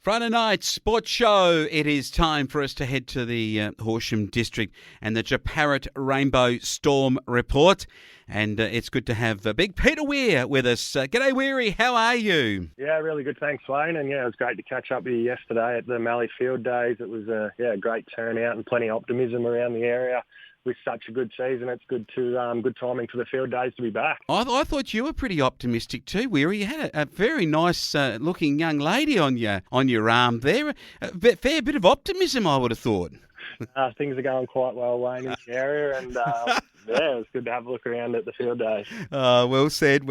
Friday night sports show. It is time for us to head to the Horsham district and the Jeparit Rainbow Storm report. And it's good to have big Peter Weir with us. G'day, Weary. How are you? Yeah, really good. Thanks, Wayne. And it was great to catch up with you yesterday at the Mallee Field Days. It was a great turnout and plenty of optimism around the area. With such a good season, it's good timing for the field days to be back. I thought you were pretty optimistic too, Weary. You had a very nice looking young lady on your arm there. A fair bit of optimism, I would have thought. Things are going quite well, Wayne, in the area, and it was good to have a look around at the field days. Well said.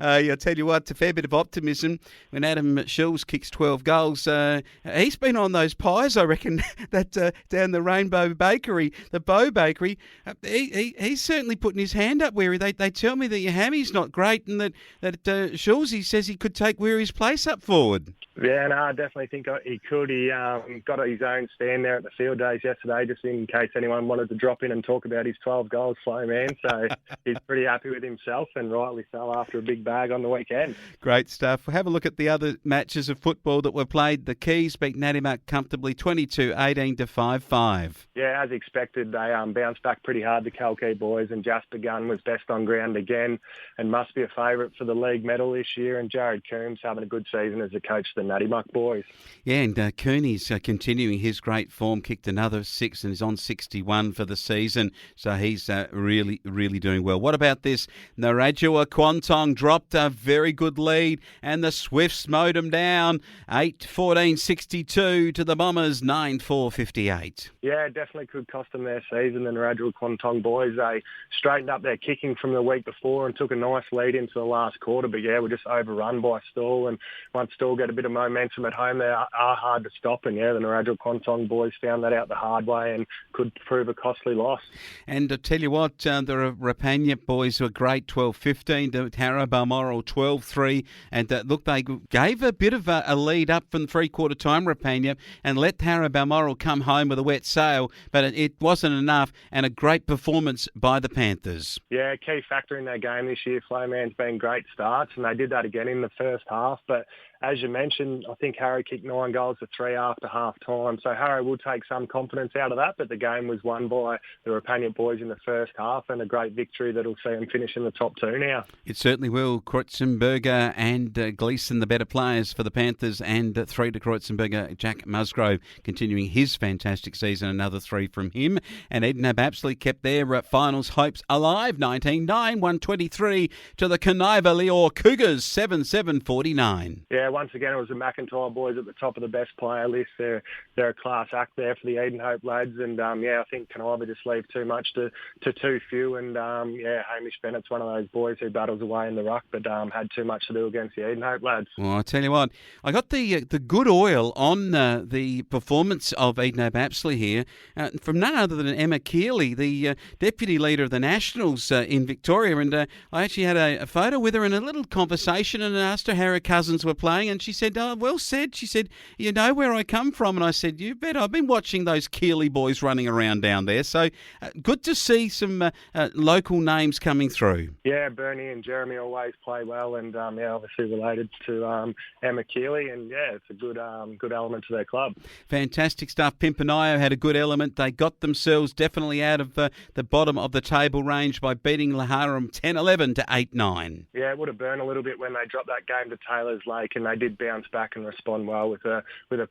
I tell you what, a fair bit of optimism when Adam Schulz kicks 12 goals. He's been on those pies, I reckon, that down the Rainbow Bakery, the Bow Bakery. He's certainly putting his hand up, Weary. They tell me that your hammy's not great and that Schulz, he says he could take Weary's place up forward. Yeah, no, I definitely think he could. He got his own stand there at the field days yesterday, just in case anyone wanted to drop in and talk about his 12 goals, Flowman. So he's pretty happy with himself, and rightly so after a big bag on the weekend. Great stuff. We'll have a look at the other matches of football that were played. The Keys beat Natimak comfortably 22-18 to 5-5. Yeah, as expected, they bounced back pretty hard, the Kalkee boys, and Jasper Gunn was best on ground again and must be a favourite for the league medal this year. And Jared Coombs having a good season as the coach of the Natimak boys. Yeah, and Cooney's continuing his great form, kicked another 6 and is on 61 for the season. So he's really doing well. What about this? Narrajua Kwantong dropped a very good lead and the Swifts mowed them down 8-14-62 to the Bombers 9-4-58. Yeah, definitely could cost them their season. The Narrajua Kwantong boys, they straightened up their kicking from the week before and took a nice lead into the last quarter. But we're just overrun by Stawell, and once Stawell get a bit of momentum at home, they are hard to stop. And the Narrajua Kwantong boys found that out the hard way and could prove a costly loss. And to tell you what, the Rapanya boys were great, 12-15 to Tara Balmoral 12-3. And look, they gave a bit of a lead up from the three-quarter time, Rapanya, and let Tara Balmoral come home with a wet sail, but it wasn't enough, and a great performance by the Panthers. Yeah, key factor in their game this year. Flowman's been great starts, and they did that again in the first half, but as you mentioned, I think Harrow kicked 9 goals to 3 after half-time. So Harrow will take some confidence out of that, but the game was won by the Rapanya boys in the first half, and a great victory that'll see them finish in the top 2 now. It certainly will. Kreuzenberger and Gleeson, the better players for the Panthers, and 3 to Kreuzenberger. Jack Musgrove continuing his fantastic season, another 3 from him. And Edna Apsley kept their finals hopes alive, 19-9, 123 to the Conniva Leor Cougars, 7-7-49. Yeah, once again, it was the McIntyre boys at the top of the best player list. They're a class act there for the Edenhope lads. And, I think Conniva just leave too much to too few. And, Hamish Bennett's one of those boys who battles away in the ruck, but had too much to do against the Edenhope lads. Well, I tell you what, I got the good oil on the performance of Edenhope Apsley here from none other than Emma Keeley, the Deputy Leader of the Nationals in Victoria. And I actually had a photo with her and a little conversation, and asked her how her cousins were playing, and she said, "Oh, well said." She said, "You know where I come from?" And I said, "You bet. I've been watching those Keeley boys running around down there." So good to see some local names coming through. Yeah, Bernie and Jeremy always play well, and obviously related to Emma Keeley, and it's a good element to their club. Fantastic stuff. Pimpernio had a good element. They got themselves definitely out of the bottom of the table range by beating Laharam 10-11 to 8-9. Yeah, it would have burned a little bit when they dropped that game to Taylor's Lake, and they did bounce back and respond well with a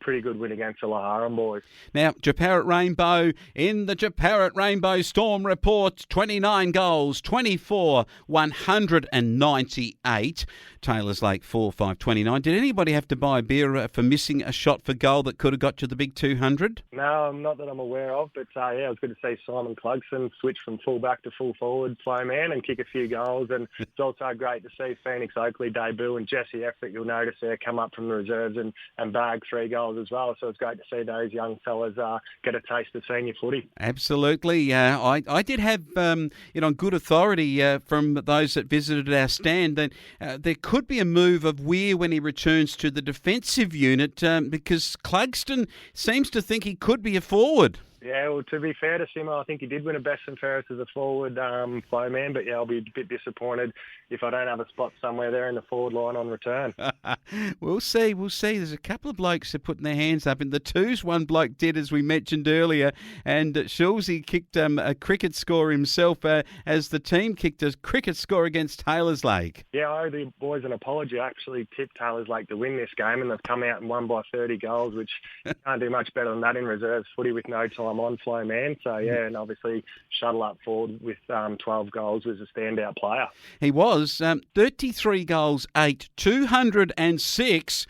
pretty good win against the Laharam boys. Now, Jeparit Rainbow in the Jeparit Rainbow Storm report, 29 goals, 24, 198. Taylor's Lake 4-5-29. Did anybody have to buy a beer for missing a shot for goal that could have got you the big 200? No, not that I'm aware of, but it was good to see Simon Clugson switch from full back to full forward, Flowman, and kick a few goals. And it's also great to see Phoenix Oakley debut, and Jesse Effort, you'll notice there, come up from the reserves and bag 3 goals as well. So it's great to see those young fellas get a taste of senior footy. Absolutely. I did have it on good authority from those that visited our stand that there could be a move of Weir when he returns to the defensive unit because Clugston seems to think he could be a forward. Yeah, well, to be fair to Simo, I think he did win a best and fairest as a forward Flowman, but yeah, I'll be a bit disappointed if I don't have a spot somewhere there in the forward line on return. We'll see. There's a couple of blokes that are putting their hands up. In the twos, one bloke did, as we mentioned earlier, and Schulze kicked a cricket score himself as the team kicked a cricket score against Taylors Lake. Yeah, I owe the boys an apology. I actually tipped Taylors Lake to win this game, and they've come out and won by 30 goals, which can't do much better than that in reserves footy with no time on Flowman. So, yeah, and obviously shuttle up forward with 12 goals was a standout player. He was 33 goals, 8, 206.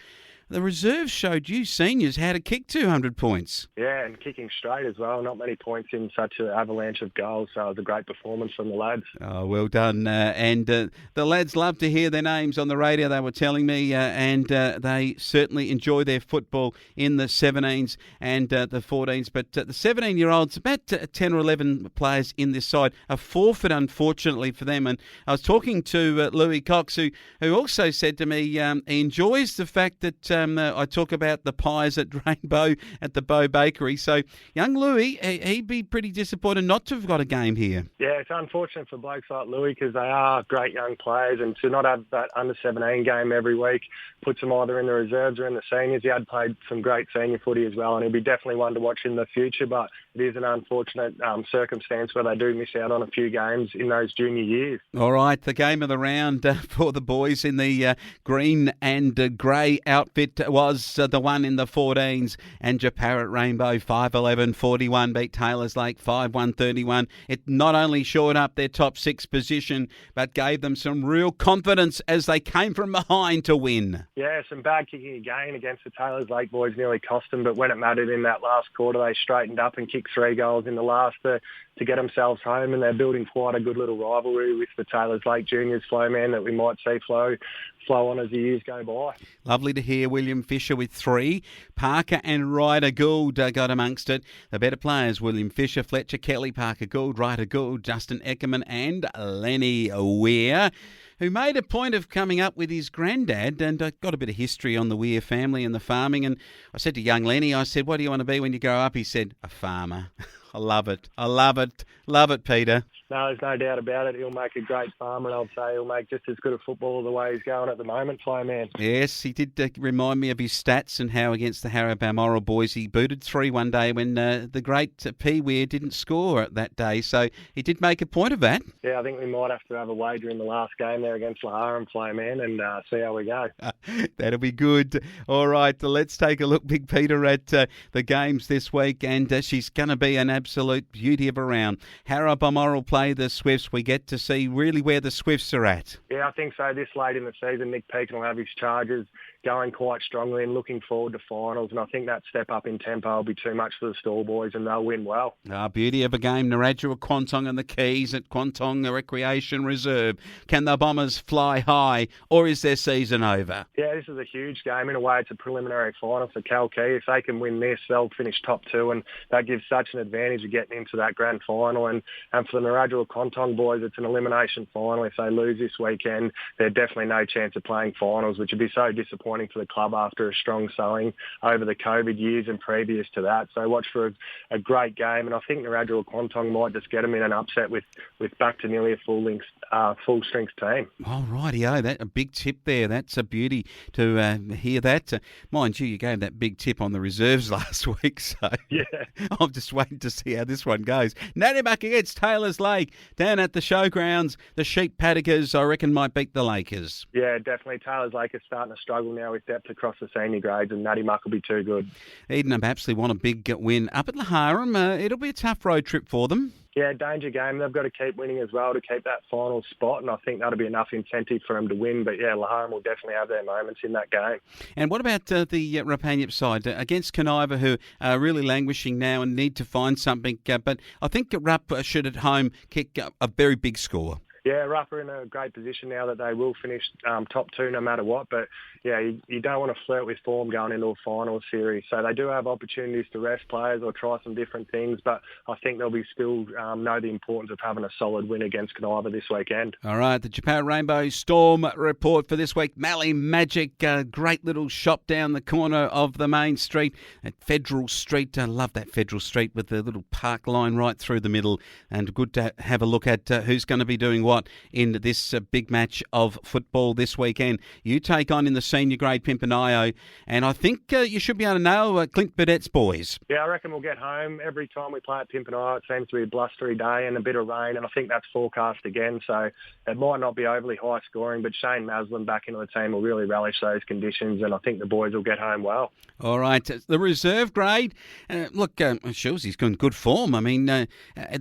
The reserves showed you seniors how to kick 200 points. Yeah, and kicking straight as well. Not many points in such an avalanche of goals, so it was a great performance from the lads. Oh, well done. And the lads love to hear their names on the radio, they were telling me, and they certainly enjoy their football in the 17s and the 14s. But the 17-year-olds, about 10 or 11 players in this side, a forfeit, unfortunately, for them. And I was talking to Louis Cox, who also said to me he enjoys the fact that I talk about the pies at Rainbow at the Bow Bakery. So young Louis, he'd be pretty disappointed not to have got a game here. Yeah, it's unfortunate for blokes like Louis because they are great young players, and to not have that under-17 game every week puts them either in the reserves or in the seniors. He had played some great senior footy as well, and he'll be definitely one to watch in the future, but it is an unfortunate circumstance where they do miss out on a few games in those junior years. All right, the game of the round for the boys in the green and grey outfit was the one in the 14s, and Jeparit Rainbow 5-11-41 beat Taylors Lake 5-1-31. It not only shored up their top 6 position, but gave them some real confidence as they came from behind to win. Yeah, some bad kicking again against the Taylors Lake boys nearly cost them, but when it mattered in that last quarter, they straightened up and kicked 3 goals in the last to get themselves home, and they're building quite a good little rivalry with the Taylors Lake Juniors Flowman that we might see flow on as the years go by. Lovely to hear. William Fisher with 3. Parker and Ryder Gould got amongst it. The better players, William Fisher, Fletcher Kelly, Parker Gould, Ryder Gould, Justin Eckerman and Lenny Weir, who made a point of coming up with his granddad, and got a bit of history on the Weir family and the farming. And I said to young Lenny, I said, what do you want to be when you grow up? He said, a farmer. I love it. I love it. Love it, Peter. No, there's no doubt about it. He'll make a great farmer, and I'd say he'll make just as good a footballer the way he's going at the moment, Flowman. Yes, he did remind me of his stats and how against the Harrow Balmoral boys he booted 3 one day when the great P. Weir didn't score that day. So he did make a point of that. Yeah, I think we might have to have a wager in the last game there against Lahara and Flowman and see how we go. That'll be good. All right, let's take a look, Big Peter, at the games this week, and she's going to be an absolute beauty of a round. Harrow Balmoral play the Swifts. We get to see really where the Swifts are at. Yeah, I think so. This late in the season, Nick Peakin will have his charges going quite strongly and looking forward to finals, and I think that step up in tempo will be too much for the Stall boys, and they'll win well. Beauty of a game. Narrabri Quantong and the Keys at Quantong Recreation Reserve. Can the Bombers fly high, or is their season over? Yeah, this is a huge game. In a way, it's a preliminary final for Cal Key. If they can win this, they'll finish top 2, and that gives such an advantage of getting into that grand final. And for the Narrabri Quantong boys, it's an elimination final. If they lose this weekend, there's definitely no chance of playing finals, which would be so disappointing for the club after a strong sowing over the COVID years and previous to that. So watch for a great game, and I think Narrabri Quantong might just get them in an upset with back to nearly a full-strength team. Oh, rightio. That a big tip there. That's a beauty to hear that. Mind you gave that big tip on the reserves last week, so yeah. I'm just waiting to see how this one goes. Nannybuck against Taylors Lake down at the showgrounds. The Sheep Paddocks, I reckon, might beat the Lakers. Yeah, definitely. Taylors Lake is starting to struggle now with depth across the senior grades, and Natty Muck will be too good. Eden absolutely want a big win. Up at Lahara, it'll be a tough road trip for them. Yeah, danger game. They've got to keep winning as well to keep that final spot, and I think that'll be enough incentive for them to win. But yeah, Lahara will definitely have their moments in that game. And what about the Rapanyip side against Conniva, who are really languishing now and need to find something? But I think Rap should at home kick a very big score. Yeah, Rough are in a great position now that they will finish top two no matter what. But, yeah, you don't want to flirt with form going into a final series. So they do have opportunities to rest players or try some different things. But I think they'll be still know the importance of having a solid win against Caniva this weekend. All right, the Jeparit Rainbow Storm report for this week. Mallee Magic, great little shop down the corner of the main street at Federal Street. I love that Federal Street with the little park line right through the middle. And good to have a look at who's going to be doing what in this big match of football this weekend. You take on in the senior grade Pimpernio, and I think you should be able to know Clint Burdett's boys. Yeah, I reckon we'll get home. Every time we play at Pimpernio, it seems to be a blustery day and a bit of rain, and I think that's forecast again, so it might not be overly high scoring, but Shane Maslin back into the team will really relish those conditions, and I think the boys will get home well. All right, the reserve grade, look, Shields, he's got good form. I mean,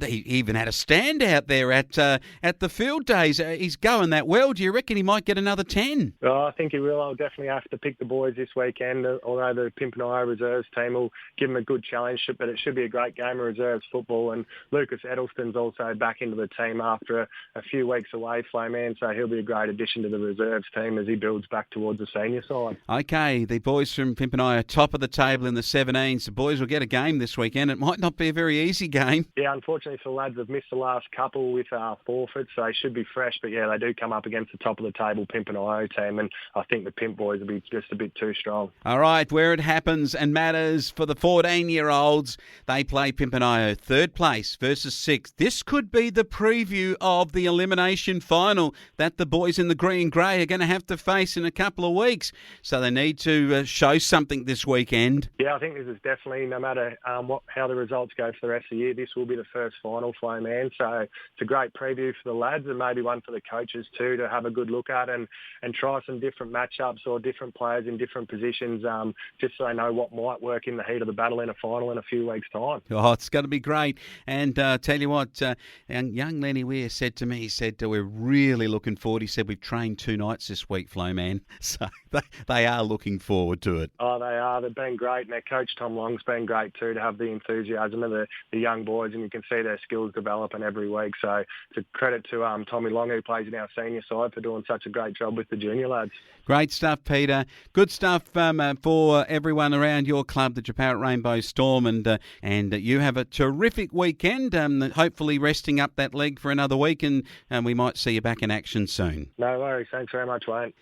he even had a stand out there at the field days. He's going that well. Do you reckon he might get another 10? Oh, I think he will. I'll definitely have to pick the boys this weekend, although the Pimpernio reserves team will give him a good challenge, but it should be a great game of reserves football. And Lucas Edelston's also back into the team after a few weeks away, Flowman, so he'll be a great addition to the reserves team as he builds back towards the senior side. Okay, the boys from Pimpernio are top of the table in the 17s. The boys will get a game this weekend. It might not be a very easy game. Yeah, unfortunately for the lads, they've missed the last couple with forfeits, so they should be fresh. But yeah, they do come up against the top of the table Pimpernio team, and I think the Pimp boys will be just a bit too strong. All right, where it happens and matters for the 14-year-olds, they play Pimpernio, third place versus sixth. This could be the preview of the elimination final that the boys in the green grey are going to have to face in a couple of weeks. So they need to show something this weekend. Yeah, I think this is definitely, no matter how the results go for the rest of the year, this will be the first final, Flowman. So it's a great preview for the lads and maybe one for the coaches too to have a good look at and try some different matchups or different players in different positions just so they know what might work in the heat of the battle in a final in a few weeks' time. Oh, it's going to be great. And tell you what, young Lenny Weir said to me, he said, we're really looking forward. He said, we've trained 2 nights this week, Flowman. So they are looking forward to it. Oh, they are. They've been great. And their coach, Tom Long's been great too, to have the enthusiasm of the young boys, and you can see their skills developing every week. So it's a credit to Tommy Long, who plays in our senior side, for doing such a great job with the junior lads. Great stuff, Peter. Good stuff for everyone around your club, the Jeparit Rainbow Storm, and you have a terrific weekend, hopefully resting up that leg for another week, and we might see you back in action soon. No worries. Thanks very much, Wayne.